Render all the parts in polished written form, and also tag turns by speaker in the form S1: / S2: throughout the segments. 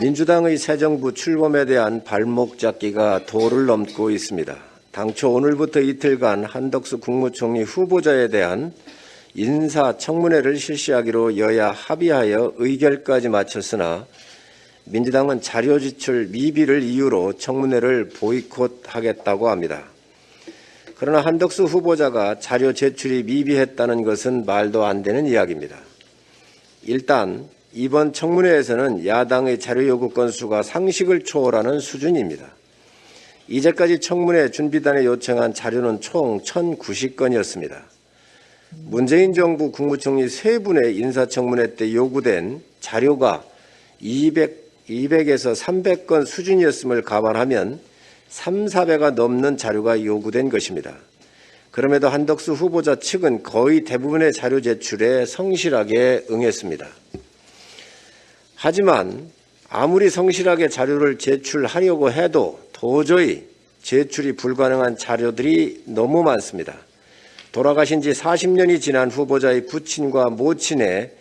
S1: 민주당의 새 정부 출범에 대한 발목 잡기가 도를 넘고 있습니다. 당초 오늘부터 이틀간 한덕수 국무총리 후보자에 대한 인사청문회를 실시하기로 여야 합의하여 의결까지 마쳤으나 민주당은 자료 제출 미비를 이유로 청문회를 보이콧하겠다고 합니다. 그러나 한덕수 후보자가 자료 제출이 미비했다는 것은 말도 안 되는 이야기입니다. 일단 이번 청문회에서는 야당의 자료 요구 건수가 상식을 초월하는 수준입니다. 이제까지 청문회 준비단에 요청한 자료는 총 1,090건이었습니다. 문재인 정부 국무총리 3분의 인사청문회 때 요구된 자료가 200에서 300건 수준이었음을 감안하면 3~4배가 넘는 자료가 요구된 것입니다. 그럼에도 한덕수 후보자 측은 거의 대부분의 자료 제출에 성실하게 응했습니다. 하지만 아무리 성실하게 자료를 제출하려고 해도 도저히 제출이 불가능한 자료들이 너무 많습니다. 돌아가신 지 40년이 지난 후보자의 부친과 모친의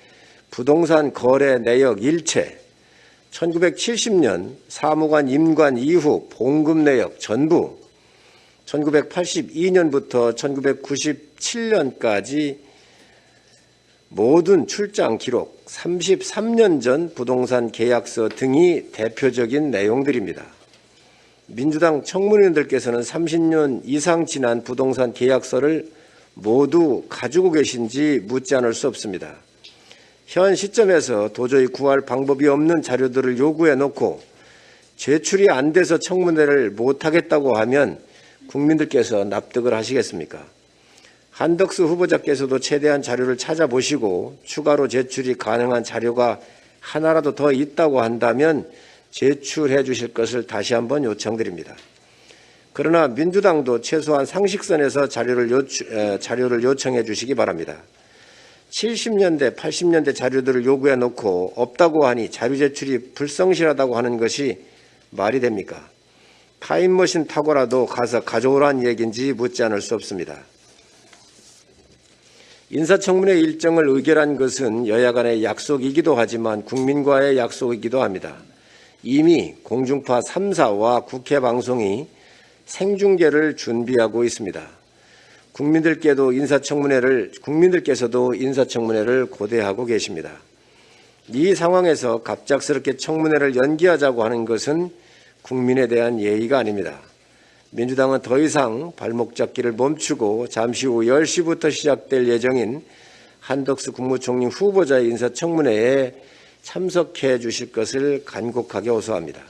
S1: 부동산 거래 내역 일체, 1970년 사무관 임관 이후 봉급 내역 전부, 1982년부터 1997년까지 모든 출장 기록, 33년 전 부동산 계약서 등이 대표적인 내용들입니다. 민주당 청문위원들께서는 30년 이상 지난 부동산 계약서를 모두 가지고 계신지 묻지 않을 수 없습니다. 현 시점에서 도저히 구할 방법이 없는 자료들을 요구해 놓고 제출이 안 돼서 청문회를 못하겠다고 하면 국민들께서 납득을 하시겠습니까? 한덕수 후보자께서도 최대한 자료를 찾아보시고 추가로 제출이 가능한 자료가 하나라도 더 있다고 한다면 제출해 주실 것을 다시 한번 요청드립니다. 그러나 민주당도 최소한 상식선에서 자료를 요청해 주시기 바랍니다. 70년대, 80년대 자료들을 요구해 놓고 없다고 하니 자료 제출이 불성실하다고 하는 것이 말이 됩니까? 타임머신 타고라도 가서 가져오라는 얘기인지 묻지 않을 수 없습니다. 인사청문회 일정을 의결한 것은 여야 간의 약속이기도 하지만 국민과의 약속이기도 합니다. 이미 공중파 3사와 국회 방송이 생중계를 준비하고 있습니다. 국민들께서도 인사청문회를 고대하고 계십니다. 이 상황에서 갑작스럽게 청문회를 연기하자고 하는 것은 국민에 대한 예의가 아닙니다. 민주당은 더 이상 발목 잡기를 멈추고 잠시 후 10시부터 시작될 예정인 한덕수 국무총리 후보자의 인사청문회에 참석해 주실 것을 간곡하게 호소합니다.